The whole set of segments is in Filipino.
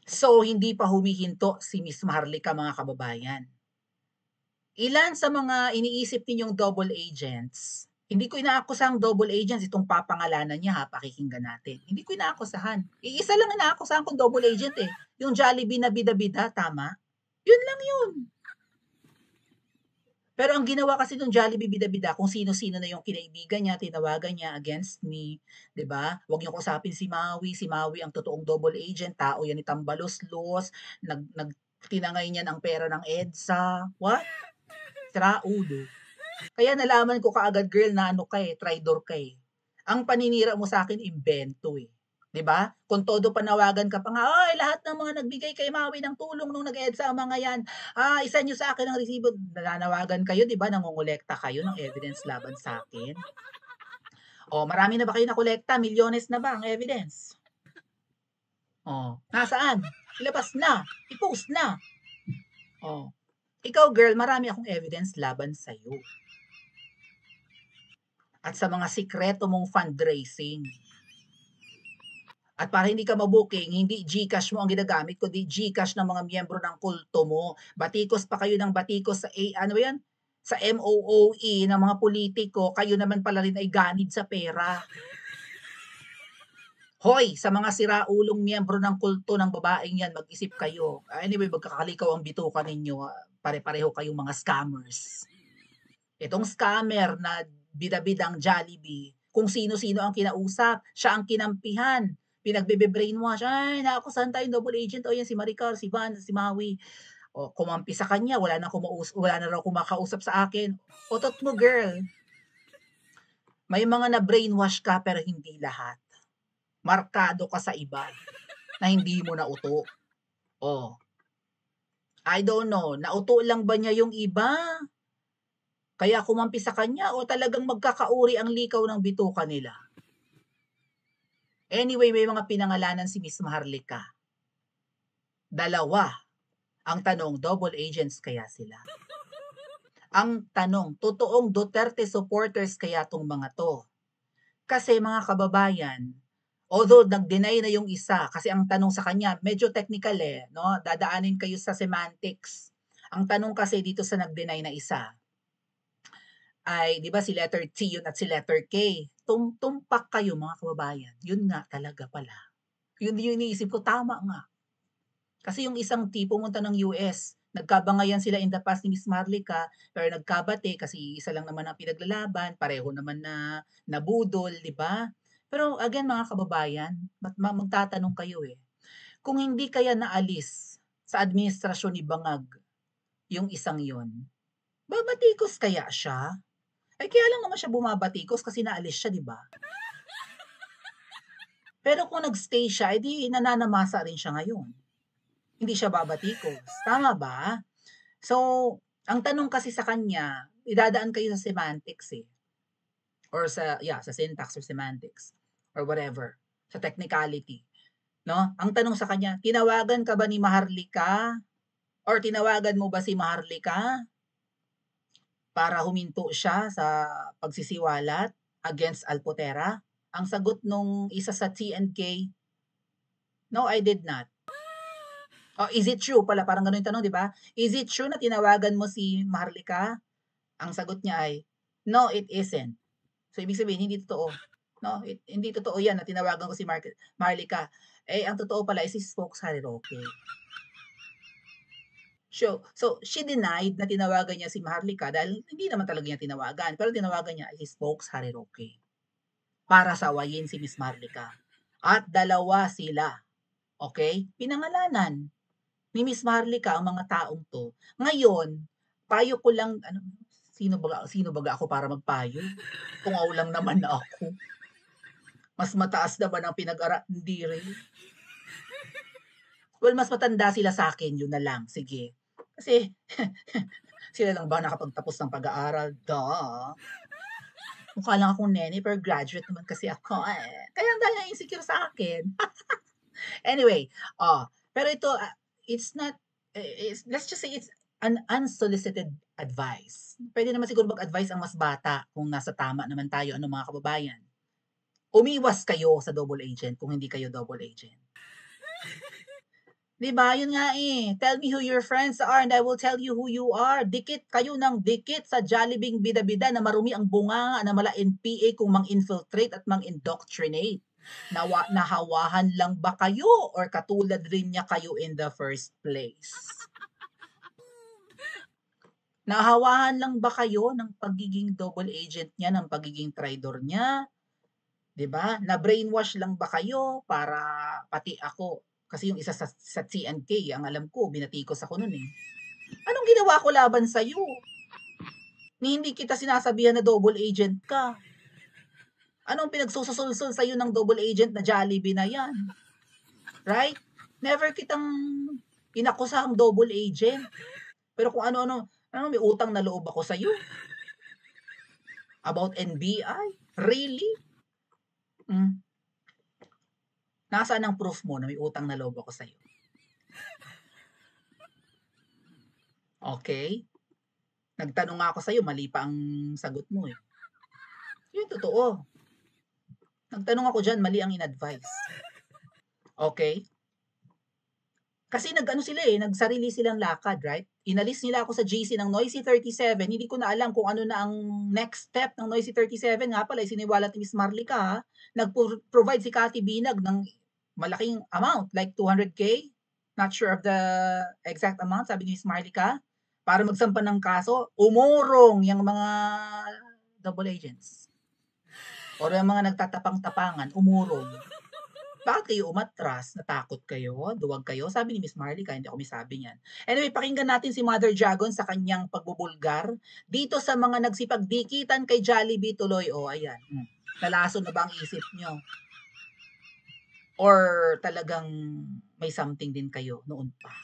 So, hindi pa humihinto si Miss Maharlika mga kababayan. Ilan sa mga iniisip ninyong double agents, hindi ko inaakusahang double agents itong papangalanan niya ha, pakikinggan natin. Hindi ko inaakusahan. Iisa lang inaakusahan kong double agent eh. Yung Jollibee na bida-bida, tama? Yun lang yun. Pero ang ginawa kasi nung Jollibee bida-bida, kung sino-sino na yung kinaibigan niya, tinawagan niya against me, 'di ba? Huwag niyo kausapin si Maui ang totoong double agent, tao yan ni Tambalos-los, tinangay niya ang pera ng EDSA. What? Sira ulo. Kaya nalaman ko kaagad, girl, na ano ka eh, traitor ka eh. Ang paninira mo sa akin, imbento eh. 'Di ba? Kung todo panawagan ka pa nga, ay lahat ng mga nagbigay kay Maui ng tulong nung nag-EDSA ang mga yan, isa niyo sa akin ang resibo. Nananawagan kayo, 'di ba? Nangongolekta kayo ng evidence laban sa akin. O, marami na ba kayo nakolekta? Milyones na ba ang evidence? O, nasaan? Ilabas na. I-post na. O, ikaw girl, marami akong evidence laban sa'yo. At sa mga sikreto mong fundraising. At para hindi ka mabuking, hindi GCash mo ang ginagamit, kundi GCash ng mga miyembro ng kulto mo. Batikos pa kayo ng batikos sa ano yan? Sa MOOE ng mga politiko, kayo naman pala rin ay ganid sa pera. Hoy, sa mga siraulong miyembro ng kulto ng babaeng yan, mag-isip kayo. Anyway, magkakalikaw ang bituka ninyo. Pare-pareho kayong mga scammers. Itong scammer na bida-bidang Jollibee, kung sino-sino ang kinausap, siya ang kinampihan. Pinagbe-brainwash, ay, naakusahan tayong double agent. O yan, si Maricar, si Van, si Maui. O, kumampi sa kanya, wala na raw kumakausap sa akin. Otot mo, girl. May mga na-brainwash ka, pero hindi lahat. Markado ka sa iba na hindi mo nauto. O, I don't know, nauto lang ba niya yung iba? Kaya kumampi sa kanya o talagang magkakauri ang likaw ng bituka nila? Anyway, may mga pinangalanan si Miss Maharlika. Dalawa. Ang tanong, double agents kaya sila? Ang tanong, totoong Duterte supporters kaya tong mga to? Kasi mga kababayan, although nag-deny na yung isa, kasi ang tanong sa kanya, medyo technical eh, no? Dadaanin kayo sa semantics. Ang tanong kasi dito sa nag-deny na isa, ay, di ba si letter T yun at si letter K? Tumpak kayo mga kababayan. Yun nga talaga pala. Yun yung iniisip ko, tama nga. Kasi yung isang T pumunta ng US, nagkabangayan sila in the past ni Miss Marlica, pero nagkabate kasi isa lang naman ang pinaglalaban, pareho naman na nabudol, di ba? Pero again mga kababayan, magtatanong kayo eh, kung hindi kaya naalis sa administrasyon ni Bangag yung isang yon, babatikos kaya siya? Ay kaya lang naman siya bumabatikos kasi naalis siya, di ba? Pero kung nagstay siya, edi nananamasa rin siya ngayon. Hindi siya babatikos. Tama ba? So, ang tanong kasi sa kanya, idadaan kayo sa semantics eh. Or sa syntax or semantics. Or whatever. Sa technicality. No? Ang tanong sa kanya, tinawagan ka ba ni Maharlika? Or tinawagan mo ba si Maharlika para huminto siya sa pagsisiwalat against Alpotera? Ang sagot nung isa sa TNK, no, I did not. Oh, is it true pala? Parang ganun yung tanong, di ba? Is it true na tinawagan mo si Maharlika? Ang sagot niya ay, no, it isn't. So, ibig sabihin, hindi totoo. No, hindi totoo yan na tinawagan ko si Maharlika. Eh, ang totoo pala is si Spokes Harry Roque. So, she denied na tinawagan niya si Maharlika dahil hindi naman talaga niya tinawagan. Pero tinawagan niya ay si Spokes Harry Roque para sawayin si Miss Maharlika. At dalawa sila. Okay? Pinangalanan ni Miss Maharlika ang mga taong to. Ngayon, payo ko lang, sino baga ako para magpayo? Kung ako lang naman na ako. Mas mataas naman ang hindi rin. Well, mas matanda sila sa akin, yun na lang. Sige. Kasi, sila lang ba nakapagtapos ng pag-aaral? Duh. Mukha lang akong nene, pero graduate naman kasi ako eh. Kaya ang dahil na insecure sa akin. Anyway, pero ito, it's not, let's just say it's an unsolicited advice. Pwede naman siguro mag-advise ang mas bata kung nasa tama naman tayo, ano mga kababayan. Umiwas kayo sa double agent kung hindi kayo double agent. 'Di ba? Yun nga eh. Tell me who your friends are and I will tell you who you are. Dikit kayo ng dikit sa Jollibee bida-bida na marumi ang bunganga na mala NPA kung mang-infiltrate at mang-indoctrinate. Nahawahan lang ba kayo or katulad rin niya kayo in the first place? Nahawahan lang ba kayo ng pagiging double agent niya, ng pagiging traitor niya? 'Di ba? Na-brainwash lang ba kayo para pati ako kasi yung isa sa CNK, ang alam ko binatikos ako nun eh. Anong ginawa ko laban sa'yo? Ni hindi kita sinasabihan na double agent ka. Anong pinagsususulsul sa'yo ng double agent na Jollibee na yan? Right? Never kitang inakusahang double agent. Pero kung ano-ano, may utang na loob ako sa'yo. About NBI? Really? Nasaan ang proof mo na may utang na loob ako sa'yo? Okay? Nagtanong nga ako sa'yo, mali pa ang sagot mo eh. Yun totoo. Nagtanong ako dyan, mali ang in-advise. Okay? Kasi nag-ano sila eh, nagsarili silang lakad, right? Inalis nila ako sa GC ng Noisy 37. Hindi ko na alam kung ano na ang next step ng Noisy 37. Nga pala, siniwalat ni Miss Marlica, ha? Nag-provide si Cathy Binag ng malaking amount, like 200K. Not sure of the exact amount, sabi ni Miss Marlica. Para magsampa ng kaso, umurong yung mga double agents. O yung mga nagtatapang-tapangan, umurong. Bakit kayo umatras? Natakot kayo? Duwag kayo? Sabi ni Miss Marlica, hindi ako may sabi niyan. Anyway, pakinggan natin si Mother Jagon sa kanyang pagbubulgar dito sa mga nagsipagdikitan kay Jollibee tuloy. O, ayan. Nalaso na ba ang isip nyo? Or talagang may something din kayo noon pa?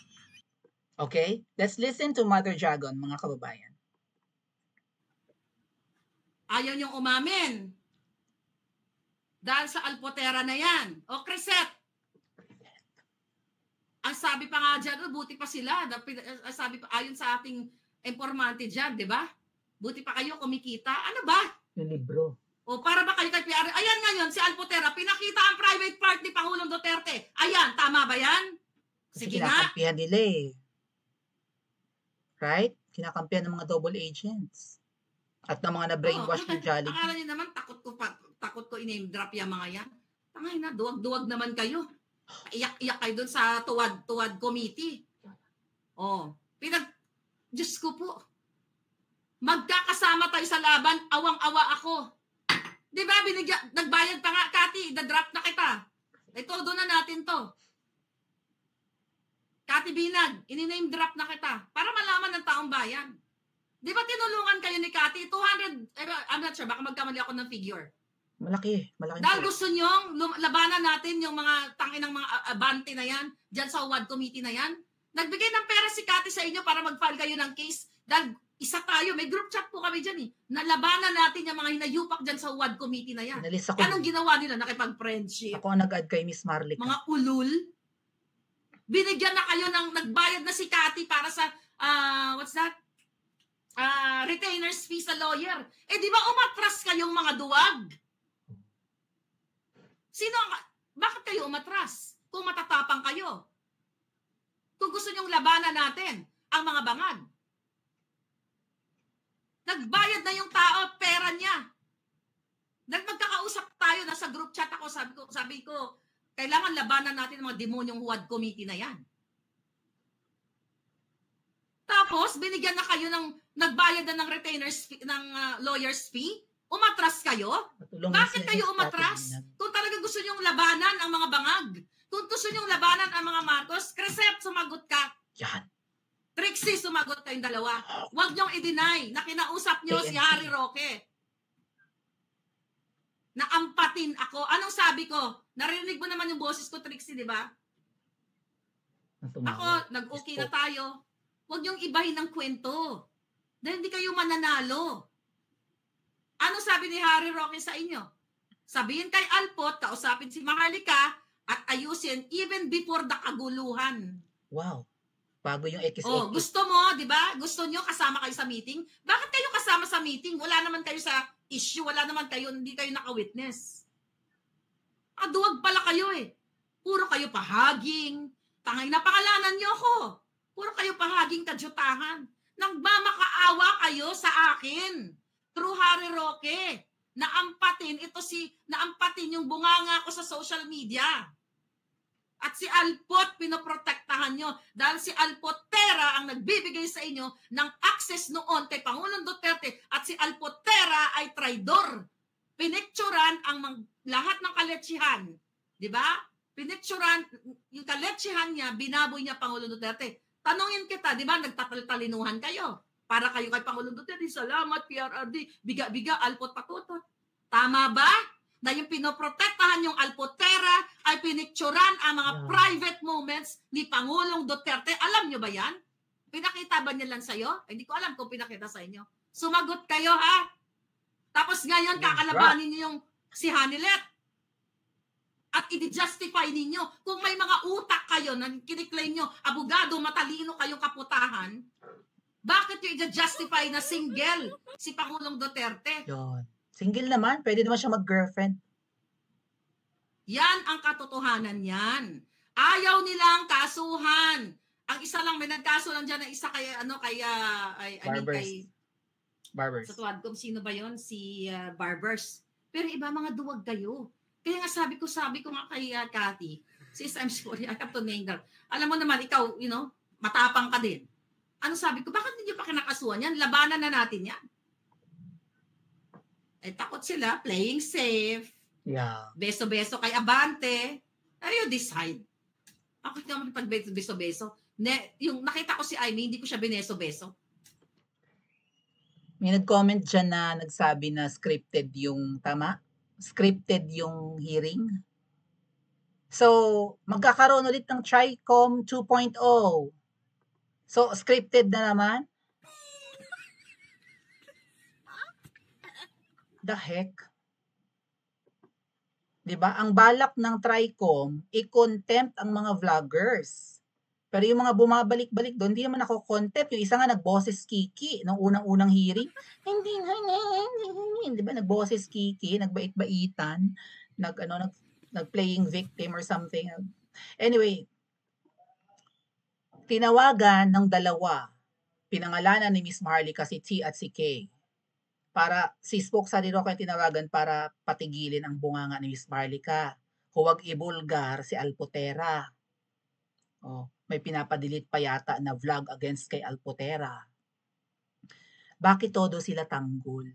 Okay? Let's listen to Mother Jagon, mga kababayan. Ayaw niyong umamin. Dahil sa Alpotera na yan. O, Crisette. Ang sabi pa nga dyan, buti pa sila. Sabi pa, ayon sa ating informante dyan, di ba? Buti pa kayo kumikita. Ano ba? Yung libro. O, para ba kayo kay PR? Ayan ngayon, si Alpotera, pinakita ang private part ni Pangulong Duterte. Ayan, tama ba yan? Kasi Sige nga. kinakampihan nila eh. Right? Kinakampihan ng mga double agents. At ng mga na-brainwash ng Jollibee. Akala niyo naman, takot ko in-name drop yung mga yan. Tangay na, duwag-duwag naman kayo. Iyak-iyak kayo dun sa tuwad committee. Oh, Diyos ko po. Magkakasama tayo sa laban, awang-awa ako. Di ba, nagbayad pa nga, Cathy, da-drop na kita. Ito, doon na natin to. Cathy Binag, in-name drop na kita para malaman ng taong bayan. Di ba tinulungan kayo ni Cathy? 200, I'm not sure, baka magkamali ako ng figure. Malaki. Dahil gusto nyo, labanan natin yung mga tangin ng mga abante na yan, dyan sa WAD committee na yan. Nagbigay ng pera si Cathy sa inyo para mag-file kayo ng case. Dahil isa tayo, may group chat po kami dyan eh. Nalabanan natin yung mga hinayupak dyan sa WAD committee na yan. Anong ginawa nila? Nakipag-friendship. Ako nag-add kay Miss Marlica. Mga ulul. Binigyan na kayo ng, nagbayad na si Cathy para sa, what's that? Retainers fee sa lawyer. Eh di ba umatras kayong mga duwag? Bakit kayo umatras? Kung matatapang kayo. Kung gusto nyong labanan natin ang mga bangag. Nagbayad na yung tao, pera niya. Magkakausap tayo, nasa group chat ako, sabi ko, kailangan labanan natin ang mga demonyong WAD committee na yan. Tapos, binigyan na kayo ng, nagbayad na ng retainers fee, ng lawyer's fee. Umatras kayo? Bakit kayo umatras? Kung talaga gusto nyong labanan ang mga bangag, kung gusto nyong labanan ang mga Marcos, Crisette, sumagot ka. Yan. Trixie, sumagot kayong dalawa. Huwag nyong i-deny na kinausap nyo si Harry Roque. Naampatin ako. Anong sabi ko? Narinig mo naman yung boses ko, Trixie, di ba? Ako, nag-okay na tayo. Huwag nyong ibahin ng kwento. Dahil hindi kayo mananalo. Ano sabi ni Harry Roque sa inyo? Sabihin kay Alpot, kausapin si Maharlika, at ayusin even before the kaguluhan. Wow. Bago yung X. Oh, gusto mo, di ba? Gusto nyo kasama kayo sa meeting? Bakit kayo kasama sa meeting? Wala naman kayo sa issue, wala naman kayo, hindi kayo naka-witness. Duwag pala kayo eh. Puro kayo pahaging, Tangay na pangalanan niyo ako. Puro kayo pahaging kadyutahan. Nagmamakaawa kayo sa akin. True Harry Roque. Naampatin yung bunganga ko sa social media. At si Alpot, pinoprotektahan nyo. Dahil si Alpotera ang nagbibigay sa inyo ng access noon kay Pangulong Duterte. At si Alpotera ay traidor. Pinicturan ang lahat ng kaletsihan. Di ba? Pinicturan, yung kaletsihan niya, binaboy niya Pangulong Duterte. Tanungin kita, di ba, nagtatalinuhan kayo. Para kayo kay Pangulong Duterte, salamat, PRRD, biga-biga, Alpot patutot. Tama ba? Na yung pinoprotektahan yung Alpotera ay pinicturan ang mga private moments ni Pangulong Duterte. Alam nyo ba yan? Pinakita ba niya lang sa'yo? Hindi ko alam kung pinakita sa inyo. Sumagot kayo, ha? Tapos ngayon, kakalabanin niyo yung si Hanilet. At i-justify ninyo. Kung may mga utak kayo na kiniklaim nyo, abogado, matalino kayong kaputahan, bakit yung i-justify na single si Pangulong Duterte? Yun. Single naman, pwede naman siya mag-girlfriend. Yan ang katotohanan yan. Ayaw nilang kasuhan. Ang isa lang, may nagkaso lang dyan na isa kay, Barbers. Sa tuwad ko, sino ba yon? Si Barbers. Pero iba mga duwag kayo. Kaya nga sabi ko nga kay Cathy, sis, I'm sorry, I have to name her. Alam mo naman, ikaw, matapang ka din. Ano sabi ko, bakit hindi pa kinakasuhan yan? Labanan na natin yan. Eh, takot sila, playing safe. Yeah. Beso-beso kay Abante. You decide. Ako naman pag beso-beso. Yung nakita ko si Amy, hindi ko siya bineso-beso. May nag-comment dyan na nagsabi na scripted yung, tama? Scripted yung hearing. So, magkakaroon ulit ng TRICOM 2.0. So, scripted na naman? The heck? Diba? Ang balak ng TRICOM, i-contempt ang mga vloggers. Pero yung mga bumabalik-balik doon, hindi naman ako contempt. Yung isa nga nagboses Kiki nung unang-unang hearing. Hindi, di ba? Nagboses Kiki, nagbait-baitan, nag-playing victim or something. Anyway, tinawagan ng dalawa, pinangalanan ni Miss Maharlika si T at si K. Para si Spoke sa Roque ang tinawagan para patigilin ang bunganga ni Miss Maharlika. Huwag ibulgar si Alpotera. Oh, may pinapadilit pa yata na vlog against kay Alpotera. Bakit todo sila tanggol?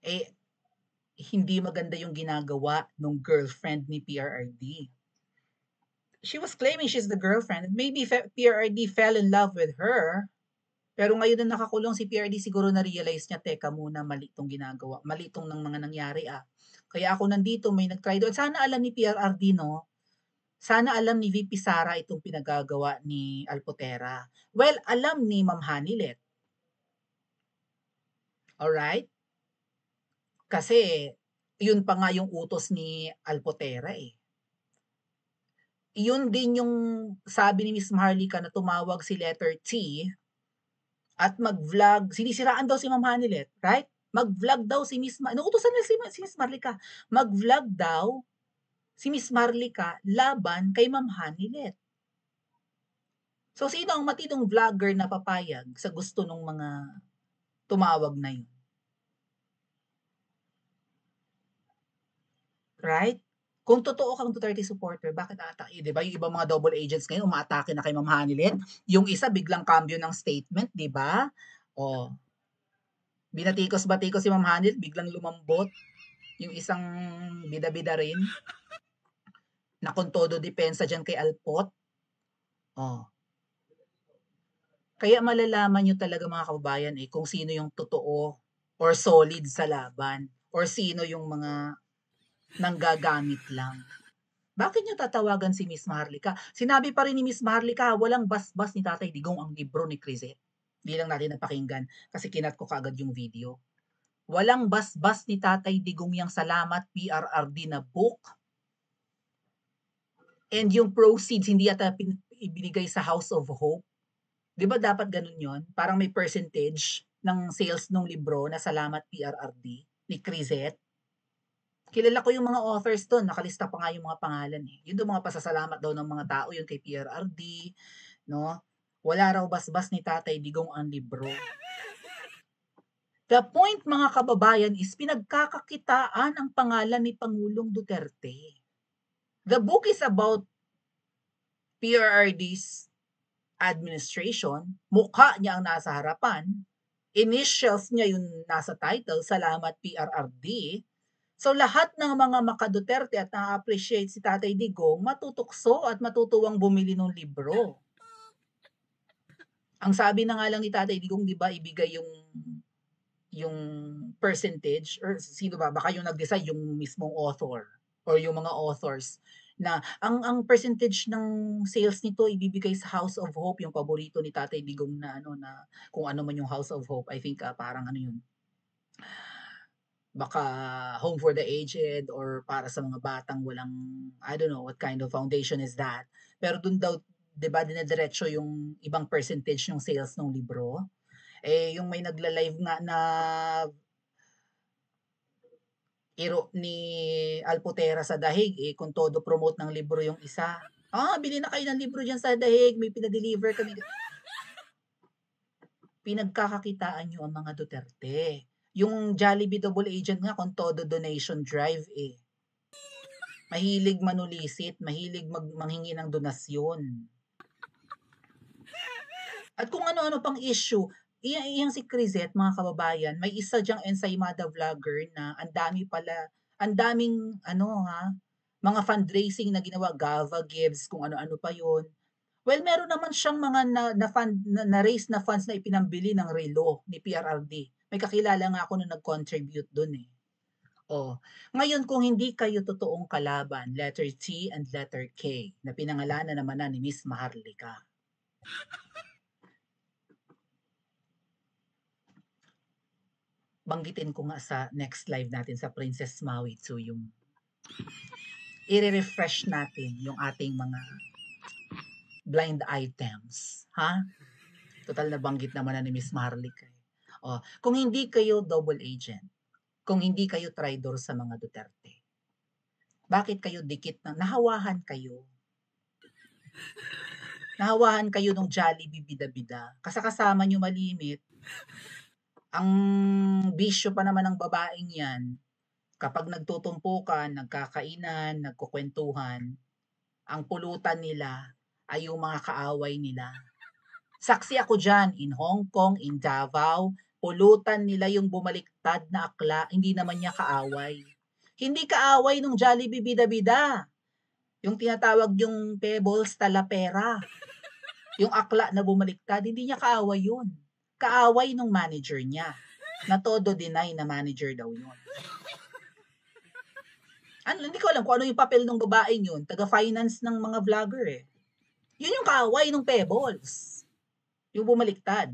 Eh, hindi maganda yung ginagawa ng girlfriend ni PRRD. She was claiming she's the girlfriend. Maybe PRRD fell in love with her. Pero ngayon na nakakulong si PRD, siguro na-realize niya, teka muna, mali itong ginagawa. Mali itong ng mga nangyari Kaya ako nandito, may nag-try doon. Sana alam ni PRRD, no? Sana alam ni VP Sara itong pinagagawa ni Alpotera. Well, alam ni Ma'am Hanilet. Alright? Kasi, yun pa nga yung utos ni Alpotera eh. Yun din yung sabi ni Miss Maharlika na tumawag si letter T at mag-vlog, sinisiraan daw si Ma'am Hanilet, right? Mag-vlog daw si Miss Maharlika. Inuutosan nila si Miss Maharlika. Mag-vlog daw si Miss Maharlika laban kay Ma'am Hanilet. So, sino ang matinong vlogger na papayag sa gusto ng mga tumawag na yun? Right? Kung totoo kang Duterte supporter, bakit atake? Di ba? Yung ibang mga double agents ngayon, umaatake na kay Ma'am Hanilet. Yung isa, biglang cambio ng statement, di ba? O, binatikos-batikos si Ma'am Hanilet, biglang lumambot. Yung isang bida-bida rin, na kung todo depensa dyan kay Alpot. O. Kaya malalaman nyo talaga mga kababayan kung sino yung totoo or solid sa laban or sino yung mga nanggagamit lang. Bakit nyo tatawagan si Miss Maharlika? Sinabi pa rin ni Miss Maharlika, walang basbas ni Tatay Digong ang libro ni Crisette. Hindi lang natin napakinggan kasi kinat ko kaagad yung video. Walang basbas ni Tatay Digong yung Salamat PRRD na book. And yung proceeds hindi yata ibinigay sa House of Hope. Di ba dapat ganun yon? Parang may percentage ng sales ng libro na Salamat PRRD ni Crisette. Kilala ko yung mga authors dun, nakalista pa nga yung mga pangalan, eh. Yun daw mga pasasalamat daw ng mga tao yun kay PRRD, 'no? Wala raw basbas ni Tatay Digong ang libro. The point mga kababayan is pinagkakakitaan ang pangalan ni Pangulong Duterte. The book is about PRRD's administration, mukha niya ang nasa harapan, initials niya yung nasa title, "Salamat PRRD." So lahat ng mga maka-Duterte at naa-appreciate si Tatay Digong matutukso at matutuwang bumili ng libro. Ang sabi na nga lang ni Tatay Digong 'di ba ibigay yung percentage or sino ba, baka yung nag-decide yung mismong author or yung mga authors na ang percentage ng sales nito ibibigay sa House of Hope, yung paborito ni Tatay Digong na ano na kung ano man yung House of Hope, I think, parang ano yun, baka Home for the Aged or para sa mga batang walang I don't know what kind of foundation is that. Pero dun daw 'di ba dinediretso yung ibang percentage ng sales ng libro. Eh, yung may nagla-live nga na iro ni Alputera sa Dahig, eh, kung todo promote ng libro yung isa. Bili na kayo ng libro diyan sa Dahig, may pina-deliver kami. Pinagkakakitaan niyo ang mga Duterte. Yung Jollibee Double Agent nga kung todo donation drive, eh. Mahilig manulisit, mahilig manghingi ng donasyon. At kung ano-ano pang issue, iyang si Crisette mga kababayan, may isa diyang ensaymada vlogger na ang daming ano ha, mga fundraising na ginawa, Gava Gives, kung ano-ano pa yun. Well, meron naman siyang mga na-raise na funds na ipinambili ng relo ni PRRD. May kakilala nga ako na nag-contribute dun eh. Oh, ngayon kung hindi kayo totoong kalaban, letter T and letter K, na pinangalanan naman na ni Miss Maharlika. Banggitin ko nga sa next live natin sa Princess Maui Tzu yung i-refresh natin yung ating mga blind items, ha? Total nabanggit naman na ni Miss Maharlika. Kung hindi kayo double agent, kung hindi kayo traitor sa mga Duterte, bakit kayo dikit ng nahawahan kayo? Nahawahan kayo nung Jollibee bida-bida. Kasama nyo malimit. Ang bisyo pa naman ng babaeng yan, kapag nagtutumpukan, nagkakainan, nagkukwentuhan, ang pulutan nila ay yung mga kaaway nila. Saksi ako dyan, in Hong Kong, in Davao, pulutan nila yung bumaliktad na akla, hindi naman niya kaaway. Hindi kaaway nung Jollibee bida-bida. Yung tinatawag yung Pebbles Talapera. Yung akla na bumaliktad, hindi niya kaaway yun. Kaaway nung manager niya. Na todo deny na manager daw yun. Hindi ko alam kung ano yung papel ng babaeng yun, taga-finance ng mga vlogger eh. Yun yung kaaway ng Pebbles. Yung bumaliktad.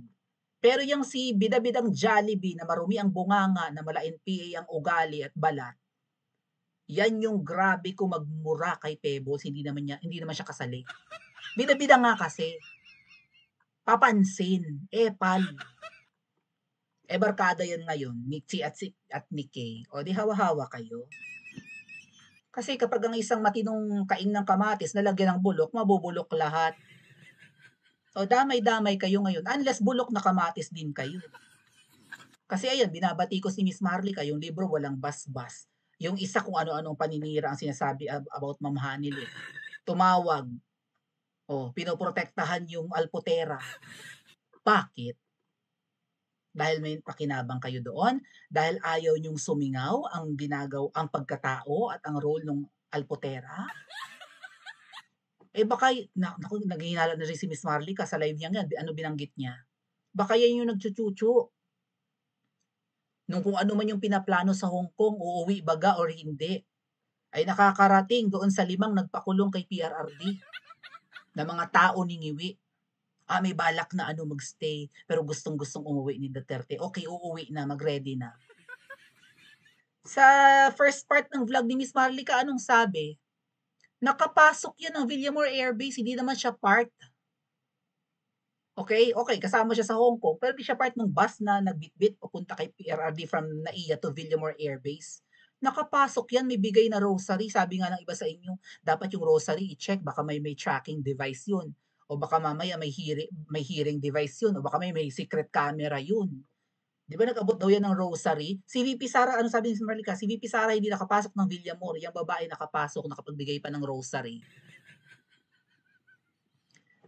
Pero yung si bida-bidang Jollibee na marumi ang bunganga, na mala NPA ang ugali at balat, yan yung grabe ko magmura kay Pebbles, hindi naman siya kasali. Bida-bida nga kasi. Papansin, epal. Barkada yan ngayon, ni Chi at ni Kay. O di hawa-hawa kayo. Kasi kapag ang isang matinong kaing ng kamatis nalagyan ng bulok, mabubulok lahat. So damay-damay kayo ngayon, unless bulok na kamatis din kayo. Kasi ayan, binabati ko si Miss Maharlika, yung libro walang basbas. Yung isa kung ano-anong paninira ang sinasabi about Ma'am Hanil eh. Tumawag. Pinoprotektahan yung Alputera. Bakit? Dahil may pakinabang kayo doon, dahil ayaw niyong sumingaw ang pagkatao at ang role ng Alputera. Baka naghihinala na rin si Miss Maharlika sa live niya yan, ano binanggit niya? Baka yan yung nagchuchuchu. Nung kung ano man yung pinaplano sa Hong Kong, uuwi baga or hindi, ay nakakarating doon sa 5 nagpakulong kay PRRD na mga tao ni Ngiwi. May balak na magstay, pero gustong-gustong umuwi ni Duterte. Okay, uuwi na, mag-ready na. Sa first part ng vlog ni Miss Maharlika, anong sabi? Nakapasok yan ng Villamor Air Base, hindi naman siya part. Okay, kasama siya sa Hong Kong, pero di siya part ng bus na nagbitbit papunta kay PRRD from NAIA to Villamor Air Base. Nakapasok yan, may bigay na rosary. Sabi nga ng iba sa inyo, dapat yung rosary i-check, baka may tracking device yun. O baka mamaya may hearing device yun. O baka may secret camera yun. Di ba nag-abot daw yan ng rosary? Si VP Sara, ano sabi ni Marlica? Si VP Sara hindi nakapasok ng Villamor. Yung babae nakapasok, nakapagbigay pa ng rosary.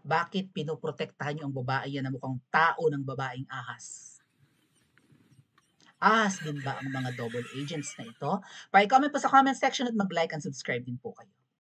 Bakit pinoprotektahan niyo ang babae yan na mukhang tao ng babaeng ahas? Ahas din ba ang mga double agents na ito? Pa-comment po sa comment section at mag-like and subscribe din po kayo.